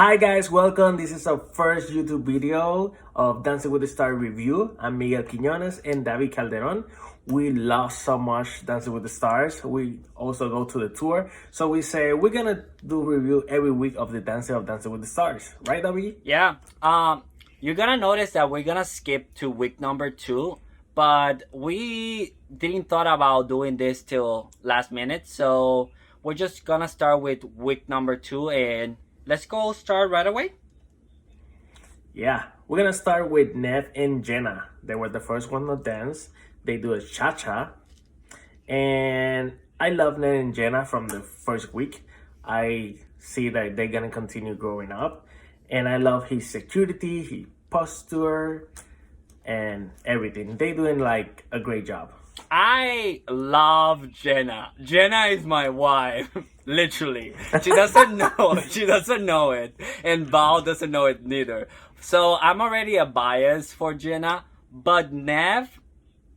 Hi guys, welcome. This is our first YouTube video of Dancing with the Stars review. I'm Miguel Quiñones and David Calderon. We love so much Dancing with the Stars. We also go to the tour. So we say we're gonna do review every week of the Dancing with the Stars. Right, David? Yeah. You're gonna notice that we're gonna skip to week number 2, but we didn't thought about doing this till last minute, so we're just gonna start with week number 2 and let's go start right away. Yeah, we're gonna start with Nev and Jenna. They were the first one to dance. They do a cha-cha. And I love Nev and Jenna from the first week. I see that they're gonna continue growing up. And I love his security, his posture, and everything. They doing like a great job. I love Jenna. Jenna is my wife, literally. She doesn't know. She doesn't know it, and Val doesn't know it neither. So I'm already a bias for Jenna, but Nev,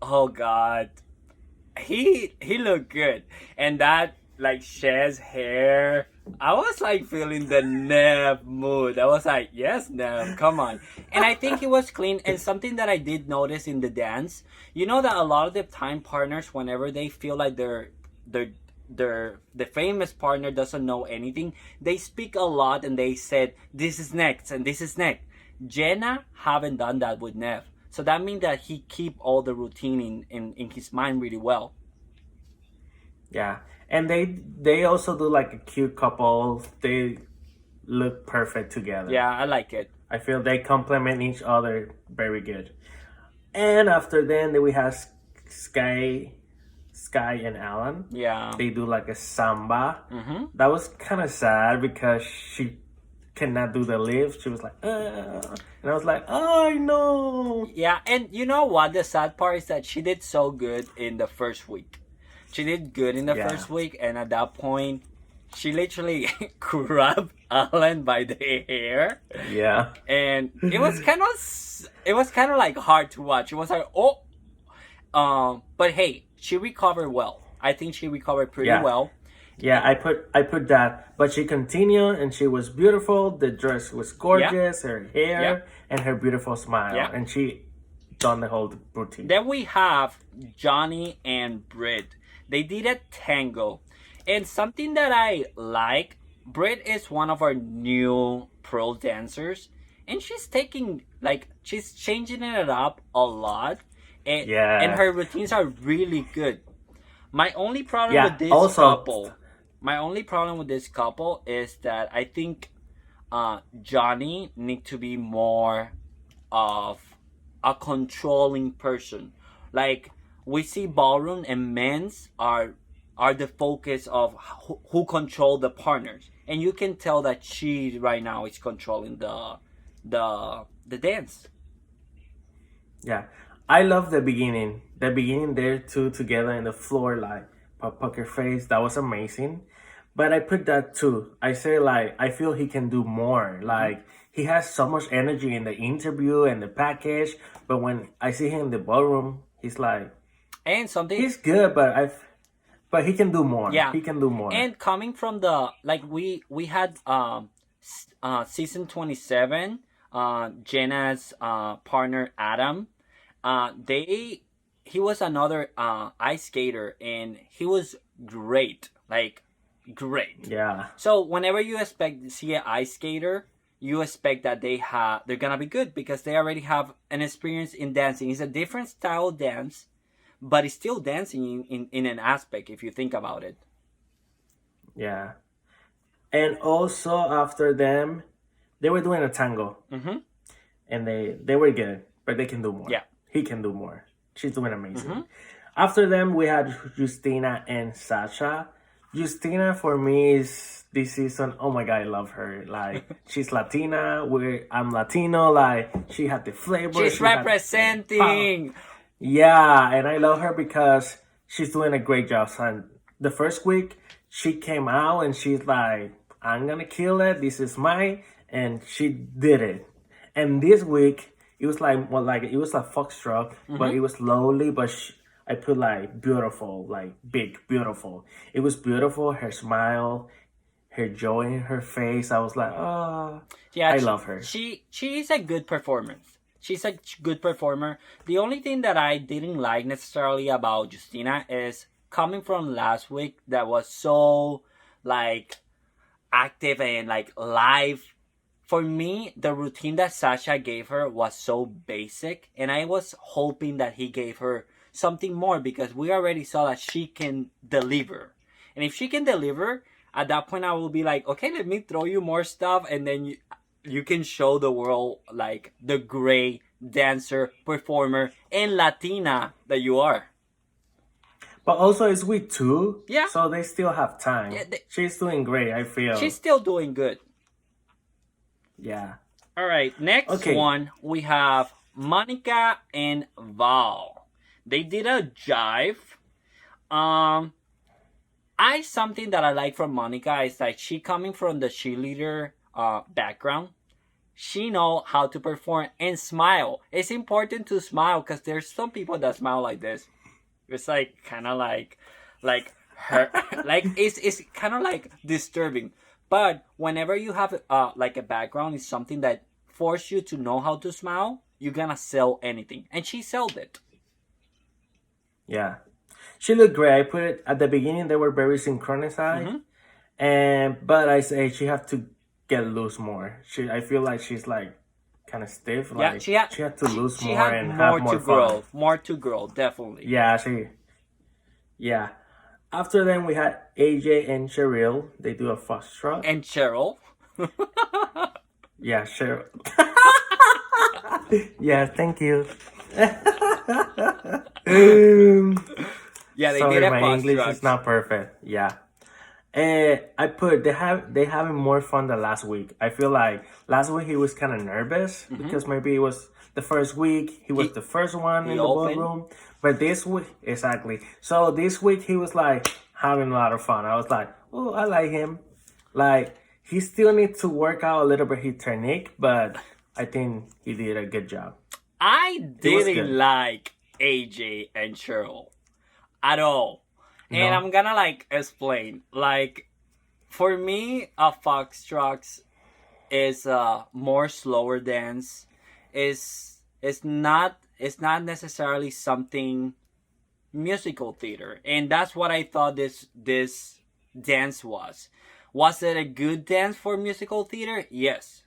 oh god, he looked good, and that like Shay's hair. I was like feeling the Nev mood. I was like, yes, Nev, come on. And I think it was clean. And something that I did notice in the dance, you know that a lot of the time partners, whenever they feel like the famous partner doesn't know anything, they speak a lot and they said, this is next and this is next. Jenna haven't done that with Nev. So that means that he keep all the routine in his mind really well. Yeah. And they also do like a cute couple. They look perfect together. Yeah, I like it. I feel they complement each other very good. And after then we have Sky and Alan. Yeah. They do like a samba. Mm-hmm. That was kind of sad because she cannot do the lift. She was like, and I was like, oh, no. Yeah, and you know what? The sad part is that she did so good in the first week. She did good in the first week, and at that point, she literally grabbed Alan by the hair. Yeah, and it was kind of like hard to watch. It was like, but hey, she recovered well. I think she recovered pretty well. Yeah, I put that, but she continued, and she was beautiful. The dress was gorgeous, her hair, and her beautiful smile, and she done the whole routine. Then we have Johnny and Britt. They did a tango. And something that I like, Britt is one of our new pro dancers. And she's she's changing it up a lot. And her routines are really good. My only problem with this couple is that I think Johnny need to be more of a controlling person. Like, we see ballroom and men's are the focus of who control the partners, and you can tell that she right now is controlling the dance. Yeah, I love the beginning. The beginning, they're two together in the floor, like poker face. That was amazing. But I put that too. I say like I feel he can do more. Like he has so much energy in the interview and the package, but when I see him in the ballroom, he's like. And something he's good, but he can do more. Yeah, he can do more. And coming from the we had season 27, Jenna's partner Adam. He was another ice skater, and he was great, like great. Yeah. So whenever you expect to see an ice skater, you expect that they're gonna be good because they already have an experience in dancing. It's a different style of dance, but it's still dancing in an aspect if you think about it. Yeah. And also after them, they were doing a tango. Mm-hmm. And they were good, but they can do more. Yeah. He can do more. She's doing amazing. Mm-hmm. After them, we had Justina and Sasha. Justina, for me, is this season, oh my God, I love her. Like, she's Latina, I'm Latino. Like, she had the flavor. She's representing. Yeah, and I love her because she's doing a great job, son. The first week, she came out and she's like, I'm gonna kill it. This is mine. And she did it. And this week, it was like, it was like foxtrot, but it was slowly, but I put like beautiful, like big, beautiful. It was beautiful. Her smile, her joy in her face. I was like, oh, Yeah, I love her. She is a good performance. She's a good performer. The only thing that I didn't like necessarily about Justina is coming from last week that was so like active and like live. For me, the routine that Sasha gave her was so basic, and I was hoping that he gave her something more because we already saw that she can deliver. And if she can deliver, at that point I will be like, okay, let me throw you more stuff, and then you can show the world like the great dancer, performer, and Latina that you are. But also, it's week 2. Yeah. So they still have time. Yeah, She's doing great, I feel. She's still doing good. Yeah. All right, next one we have Monica and Val. They did a jive. Something that I like from Monica is that she coming from the cheerleader background. She know how to perform and smile. It's important to smile because there's some people that smile like this. It's like kind of like her like it's kind of like disturbing. But whenever you have like a background is something that force you to know how to smile, you're gonna sell anything, and she sold it. Yeah, she looked great. I put it at the beginning; they were very synchronized, but I say she have to get loose more. I feel like she's like kind of stiff. Yeah, like, she had to lose she more had and more have more to fun. grow, more to grow, definitely. Yeah. After then, we had AJ and Cheryl. They do a foxtrot. And Cheryl. Yeah, Cheryl. Yeah, thank you. Yeah, they Sorry, did a my English foxtrot. is not perfect. Yeah. I put they having more fun than last week. I feel like last week he was kind of nervous because maybe it was the first week. He was the first one in the ballroom. But this week, exactly. So this week he was like having a lot of fun. I was like, oh, I like him. Like he still needs to work out a little bit his technique, but I think he did a good job. I didn't like AJ and Cheryl at all. No. And I'm gonna like explain. Like for me, a foxtrot is a more slower dance. It's not necessarily something musical theater, and that's what I thought this dance was. Was it a good dance for musical theater? Yes.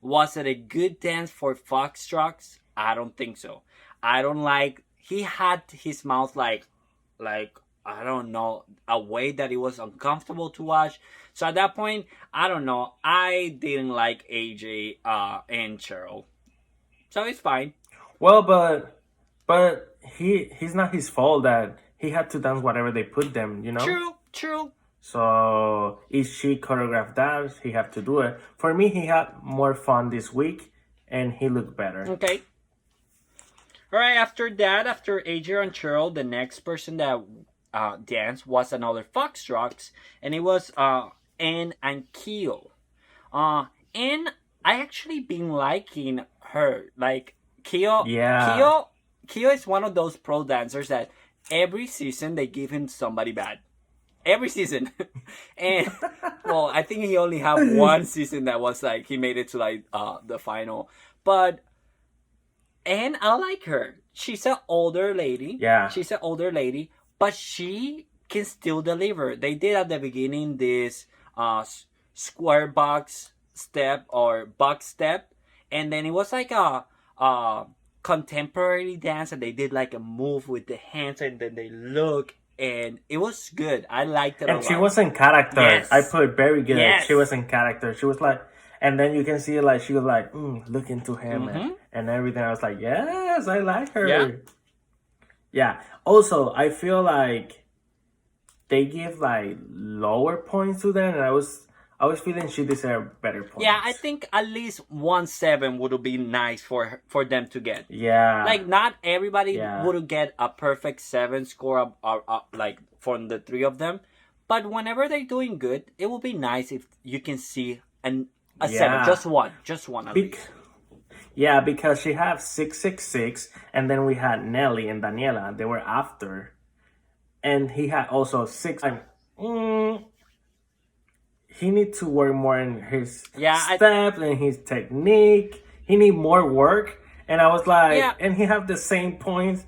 Was it a good dance for foxtrots? I don't think so. I don't like. He had his mouth like I don't know, a way that it was uncomfortable to watch. So at that point, I don't know. I didn't like AJ and Cheryl. So it's fine. Well, but he's not his fault that he had to dance whatever they put them, you know? True. So if she choreographed that, he had to do it. For me, he had more fun this week, and he looked better. Okay. All right, after AJ and Cheryl, the next person that danced was another foxtrot, and it was Anne and Keo. Anne, I actually been liking her. Like Keo, Keo is one of those pro dancers that every season they give him somebody bad. Every season. And well, I think he only had one season that was like he made it to like the final. But and I like her. She's an older lady. Yeah. She's an older lady, but she can still deliver. They did at the beginning this square box step or box step, and then it was like a contemporary dance, and they did like a move with the hands, and then they look, and it was good. I liked it a lot. And she was in character. Yes. I put very good. Yes. She was in character. She was like, and then you can see like she was like looking to him and everything. I was like, yes, I like her. Yeah. Also, I feel like they give like lower points to them, and I was feeling she deserved better points. Yeah, I think at least 1-7 would be nice for them to get. Yeah. Like not everybody would get a perfect 7 score like from the 3 of them, but whenever they're doing good, it will be nice if you can see a 7, just one at least. Yeah, because she had 666, and then we had Nelly and Daniela. They were after, and he had also 6. he need to work more in his Yeah, steps and his technique. He need more work. And I was like, Yeah. and he have the same points.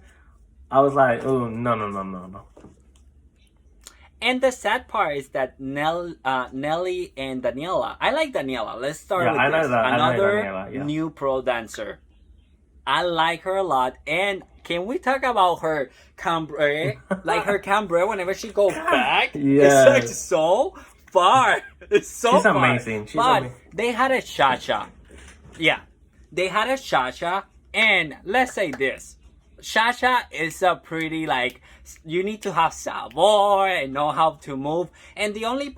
I was like, oh no. And the sad part is that Nelly and Daniela. I like Daniela. Let's start with I know this. that. I know Another Daniela, yeah. new pro dancer. I like her a lot. And can we talk about her cambre? Like her cambre whenever she goes back. Yes. It's like so far. It's so She's far. amazing. She's but amazing. they had a cha-cha. Yeah. They had a cha-cha. And let's say this. Cha-cha is a pretty like you need to have savoir and know how to move. And the only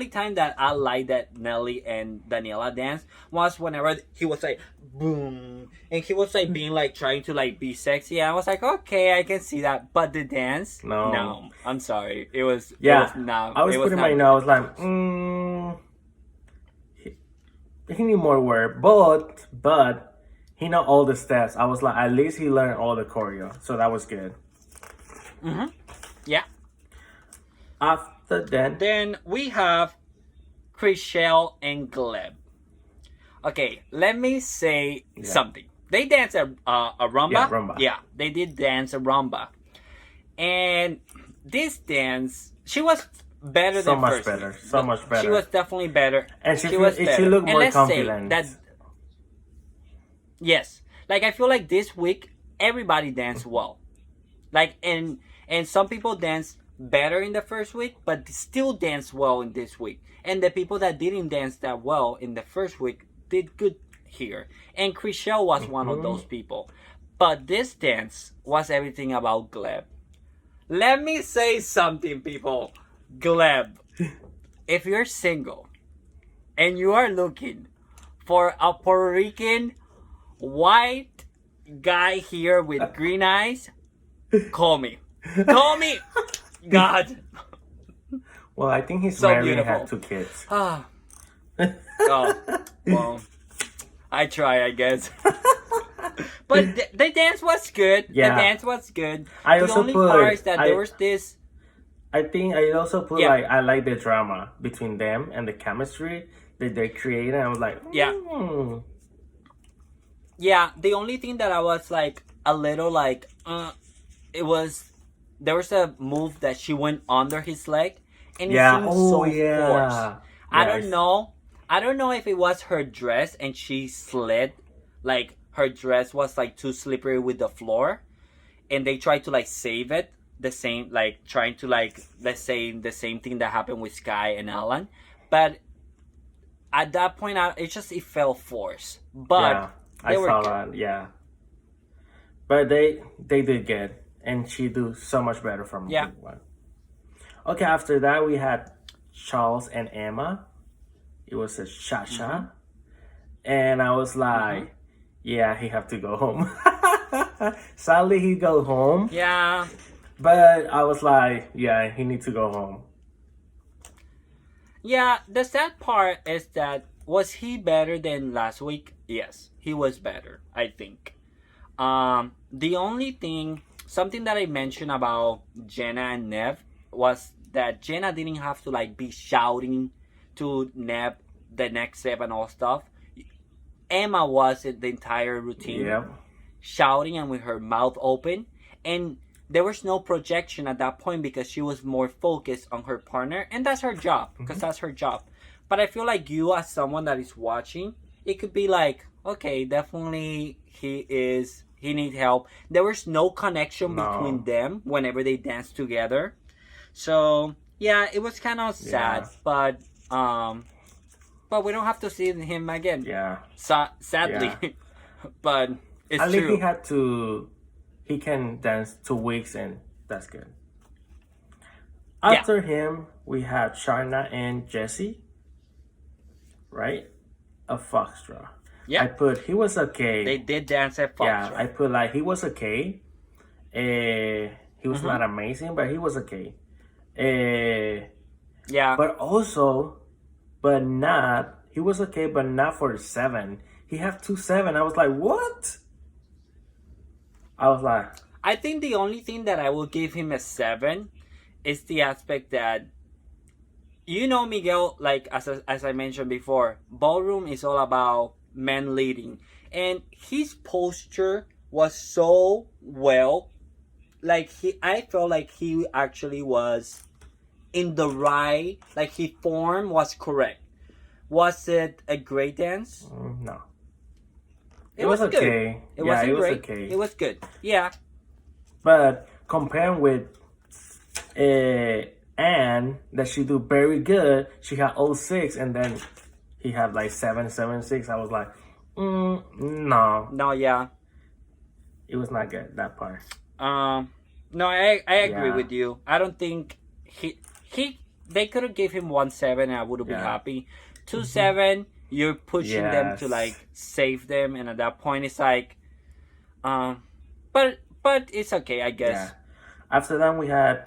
time that I like that Nelly and Daniela dance was whenever he was like boom and he was like being like trying to like be sexy. And I was like, okay, I can see that. But the dance, no, I'm sorry, it was not. I was putting my nose like, he need more work, but. He know all the steps. I was like, at least he learned all the choreo, so that was good. Yeah. After that, then we have Chriselle and Gleb. Okay, let me say something. They dance a rumba. Yeah, rumba. Yeah, they did dance a rumba, and this dance, she was better so than much first better, week. so much better. She was definitely better, and she was better. She looked and more let's confident. Say that. Yes, like I feel like this week everybody danced well, like and some people danced better in the first week, but still danced well in this week. And the people that didn't dance that well in the first week did good here. And Chriselle was one of those people. But this dance was everything about Gleb. Let me say something, people. Gleb, if you're single and you are looking for a Puerto Rican white guy here with green eyes, call me. Call me. God. Well, I think he's So married and beautiful. had 2 kids. Oh, well, I try, I guess. But the dance was good. Yeah. The dance was good. I the also only put- part is that I- there was this. I think I also put Yeah. like I like the drama between them and the chemistry that they created. I was like, Yeah. Yeah, the only thing that I was like a little like, it was there was a move that she went under his leg, and it Yeah. seemed Oh so yeah. forced. I Yes. don't know. I don't know if it was her dress and she slid, like her dress was like too slippery with the floor, and they tried to like save it. The same, like trying to like let's say the same thing that happened with Sky and Alan, but at that point, it felt forced. But Yeah, I they were saw good. that. Yeah, but they did good, and she do so much better from Yeah. week 1. Okay, after that we had Charles and Emma. It was a cha-cha, and I was like, yeah, he have to go home. Sadly, he go home, Yeah. but I was like, yeah, he need to go home. Yeah, the sad part is that was he better than last week? Yes, he was better, I think. The only thing, something that I mentioned about Jenna and Nev was that Jenna didn't have to like be shouting to Nev the next step and all stuff. Emma was in the entire routine, Yeah, shouting and with her mouth open, and there was no projection at that point because she was more focused on her partner, and that's her job, because that's her job. But I feel like you, as someone that is watching, it could be like, okay, definitely he needs help. There was no connection No. between them whenever they danced together. So yeah, it was kind of sad, Yeah. but we don't have to see him again. yeah. Sadly, but it's At least true. he can dance 2 weeks, and that's good. After him, we had Sharna and Jesse, right? A foxtrot. Yeah. I put he was okay. They did dance at Fox. Yeah, I put like he was okay. He was Mm-hmm. not amazing, but he was okay. Yeah. But he was okay, but not for 7. He have 2-7. I was like, what? I was like, I think the only thing that I will give him a 7 is the aspect that you know, Miguel, like as I mentioned before, ballroom is all about men leading, and his posture was so well. Like I felt like he actually was in the right, like his form was correct. Was it a great dance? No, It it was was good. okay. It Yeah, it wasn't was great. okay. It was good. Yeah. But comparing with Anne, that she do very good, she had 06, and then he had like 776. I was like, no, No. Yeah. it was not good, that part. Um. No, I agree Yeah, with you. I don't think he they could have gave him 1-7 and I would have been yeah, happy. 2-7, you're pushing them to yes, like save them, and at that point it's like, um, but it's okay, I yeah. guess. After that, we had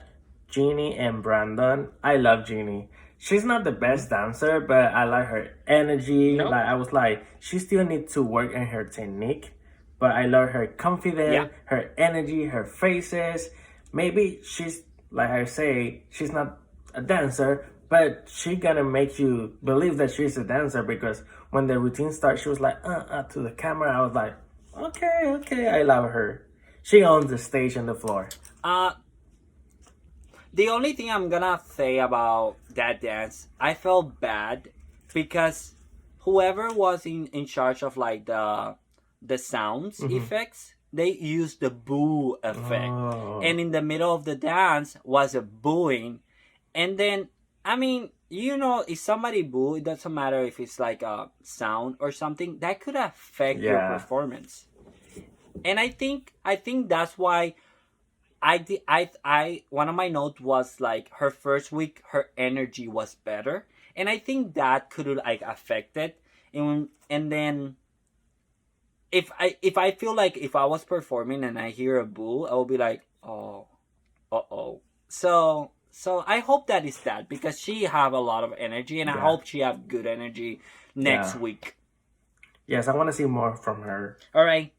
Jeannie and Brandon. I love Jeannie. She's not the Mhm. best dancer, but I like her energy. No. Like I was like, she still needs to work in her technique, but I love her Yeah. confidence, her energy, her faces. Maybe she's like I say, she's not a dancer, but she gonna make you believe that she's a dancer because when the routine starts, she was like, to the camera. I was like, okay, okay, I love her. She owns the stage and the floor. Uh, the only thing I'm gonna say about that dance, I felt bad because whoever was in charge of like the sounds Mhm. effects, they used the boo effect, Oh, and in the middle of the dance was a booing, and then I mean, you know, if somebody boo, it doesn't matter if it's like a sound or something that could affect your yeah, performance, and I think that's why I one of my notes was like her first week her energy was better, and I think that could like affect it, and then if I feel like if I was performing and I hear a boo, I will be like, oh, oh. So I hope that is that because she have a lot of energy, and I yeah, hope she have good energy next yeah. week. Yes, I want to see more from her. All right,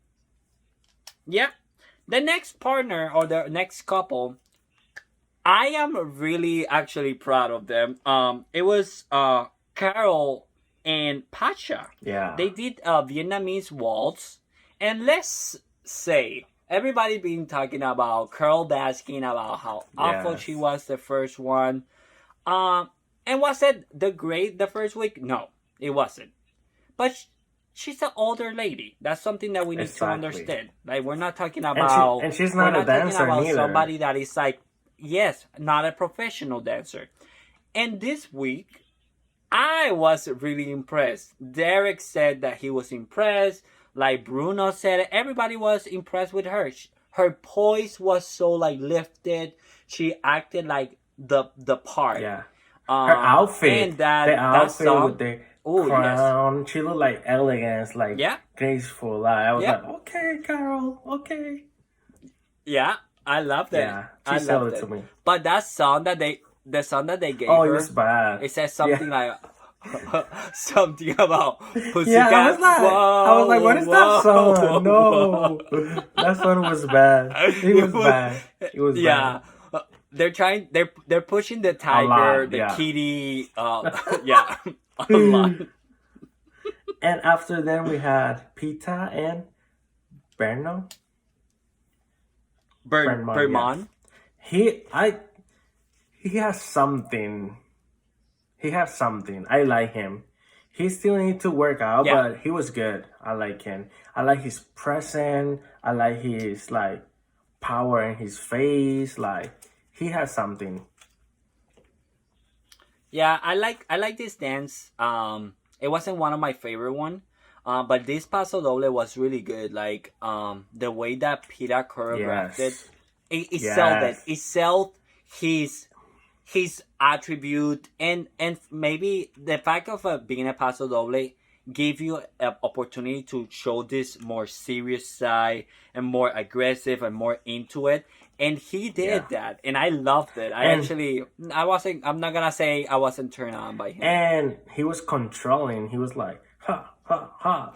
yeah. The next partner or the next couple, I am really actually proud of them. It was Carol and Pacha. Yeah, They did a Vietnamese waltz, and let's say everybody been talking about Carol basking about how awful she yes. was the first one. Um, and was it the first week? No, it wasn't. But she's an older lady. That's something that we need to Exactly. understand. Like And she's we're not a not talking dancer about neither. somebody that is like, yes, not a professional dancer. And this week I was really impressed. Derek said that he was impressed. Like Bruno said, everybody was impressed with her. Her poise was so like lifted. She acted like the part. Yeah. Her And outfit, the that outfit with song. the Oh yes, crown, she looked like elegance, like yeah, graceful. Like, I was yeah, like, okay, Carol, okay. yeah. I loved it. Yeah, she I sold loved it to it. me. But the song that they gave Oh, it was her, bad. it says Yeah. something like something about Yeah, pussycat. I was like, what Whoa, is that whoa, song? whoa, No, that song was bad. It it was was, bad. It was bad. yeah. They're trying. They're pushing the A tiger, lot, the yeah. kitty. Yeah, a lot. And after then we had Pita and Berno. Bernman, yeah. Berman. He I he has something. He has something. I like him. He still need to work out, Yeah, but he was good. I like him. I like his presence. I like his like power in his face. Like he has something. yeah. I like this dance. It wasn't one of my favorite one. But this paso doble was really good. Like the way that Pita choreographed it, Yes. it sold it. Yes. It sold his his attribute, and maybe the fact of being a paso doble gave you an opportunity to show this more serious side and more aggressive and more into it, and he Yeah. did that, and I loved it. And I'm not gonna say I wasn't turned on by him. and he was controlling. He was like ha ha ha,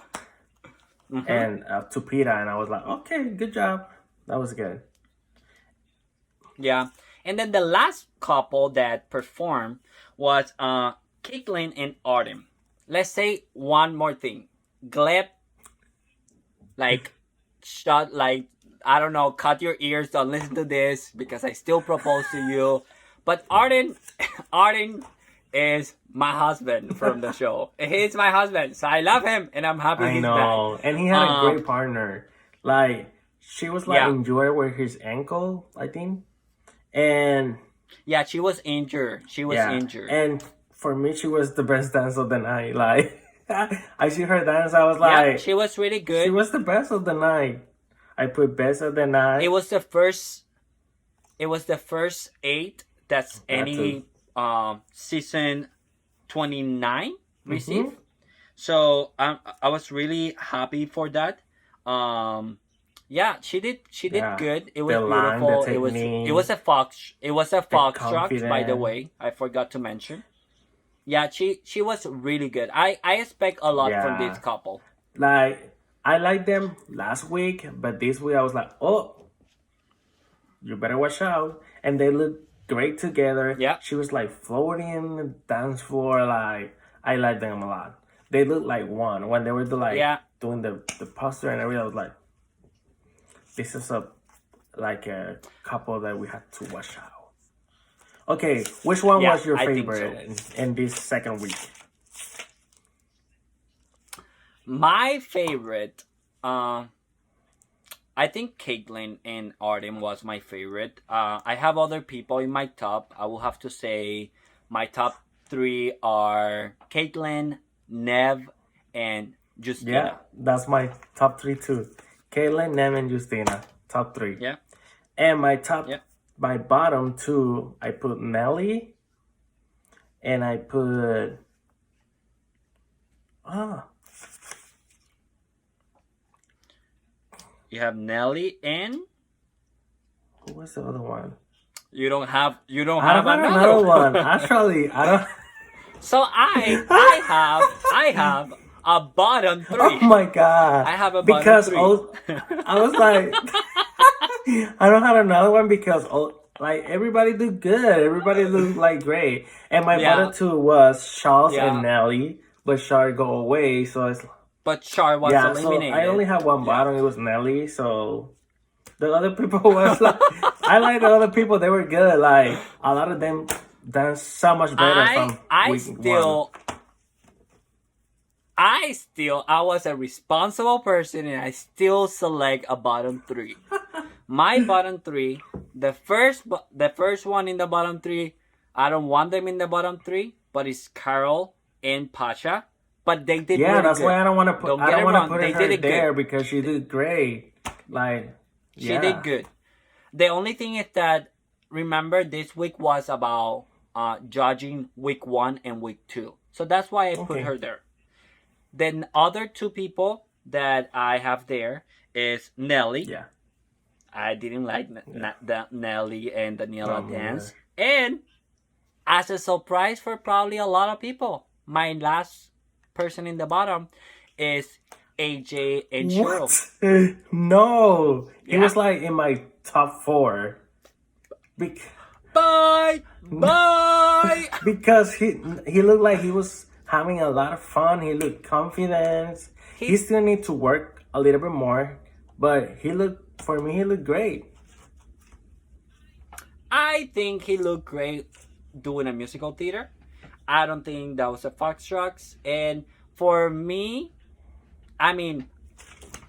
Hmm. and to Pita, and I was like, okay, good job. That was good. Yeah, And then the last couple that performed was Caitlyn and Artem. Let's say one more thing. Gleb, like, shut, like, I don't know, cut your ears, don't listen to this because I still propose to you. But Arden is my husband from the show. He's my husband, so I love him and I'm happy I he's know, back. and he had a great partner. Like she was like Yeah. injured with his ankle, I think, and Yeah, she was injured. She was injured. And for me, she was the best dance of the night. Like I see her dance, I was like, she was really good. She was the best of the night. I put best of the night. It was the first 8 that's any season 29 received. So I was really happy for that. Yeah, she did good. It was The line, beautiful. the technique, it was a foxtrot, by the confidence. way. I forgot to mention. Yeah, she was really good. I expect a lot from this couple. Like I liked them last week, but this week I was like, oh, you better watch out. And they look great together. Yeah. She was like floating in the dance floor. Like I like them a lot. They look like one when they were doing the poster and everything. I was like, this is a couple that we had to watch out. Okay, which one was your I think favorite in this second week? My favorite, I think Caitlyn and Artem was my favorite. I have other people in my top. I will have to say my top 3 are Caitlyn, Nev, and Justina. Yeah, that's my top 3 too. Caitlyn, Nev, and Justina. Top 3. Yeah. And my bottom 2, I put Nelly. And I put... You have Nelly and... Who was the other one? You don't have I don't have another one. Actually, I don't... So I have a bottom 3. Oh my god! I have a bottom because 3. I was like, I don't have another one because like everybody did good. Everybody looked like great. And my bottom 2 was Charles and Nelly, but Charles go away, so it's but Char was eliminated. So I only have one bottom. It was Nelly. So the other people was like, I like the other people. They were good. Like a lot of them dance so much better from week 1. I was a responsible person and I still select a bottom 3. My bottom 3, the first one in the bottom 3, I don't want them in the bottom 3, but it's Carol and Pasha. But they did really that's good. why I don't want to put her there good. because she did great. Like she did good. The only thing is that remember this week was about judging week 1 and week 2. So that's why I put her there. Then other 2 people that I have there is Nelly. Yeah. I didn't like the Nelly and Daniela dance. And as a surprise for probably a lot of people, my last person in the bottom is AJ and Cheryl. No. It was like in my top 4. Bye! Because he looked like he was having a lot of fun. He looked confident. He still need to work a little bit more, but he looked great. I think he looked great doing a musical theater. I don't think that was a foxtrot. And for me, I mean,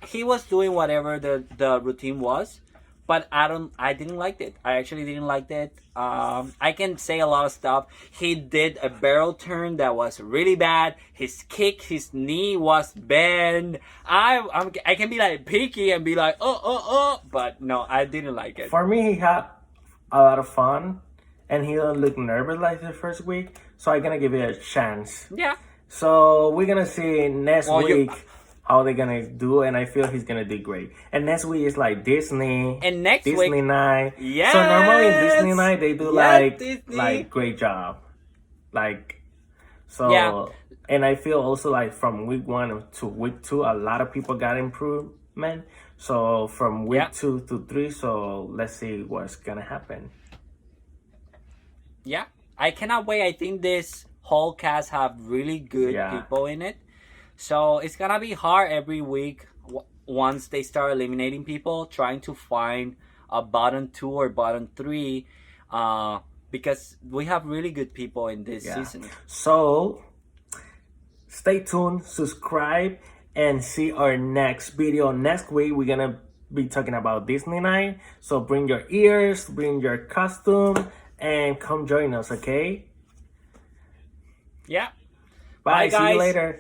he was doing whatever the routine was, but I didn't like it. I actually didn't like it. I can say a lot of stuff. He did a barrel turn that was really bad. His his knee was bent. I can be like picky and be like, but no, I didn't like it. For me, he had a lot of fun, and he didn't look nervous like the first week. So I'm gonna give it a chance. Yeah. So we're gonna see next week how they're gonna do, and I feel he's gonna do great. And next week is like Disney. And next Disney week, night. Yes. So normally in Disney night they do Disney. like great job. And I feel also like from week 1 to week 2, a lot of people got improvement. So from week 2 to 3, so let's see what's gonna happen. yeah, I cannot wait. I think this whole cast have really good Yeah. people in it. So it's gonna be hard every week once they start eliminating people, trying to find a bottom 2 or bottom 3, because we have really good people in this Yeah. season. So stay tuned, subscribe, and see our next video. Next week we're gonna be talking about Disney night. So bring your ears, bring your costume, and come join us, okay? Yeah. Bye, Bye, see you guys. later.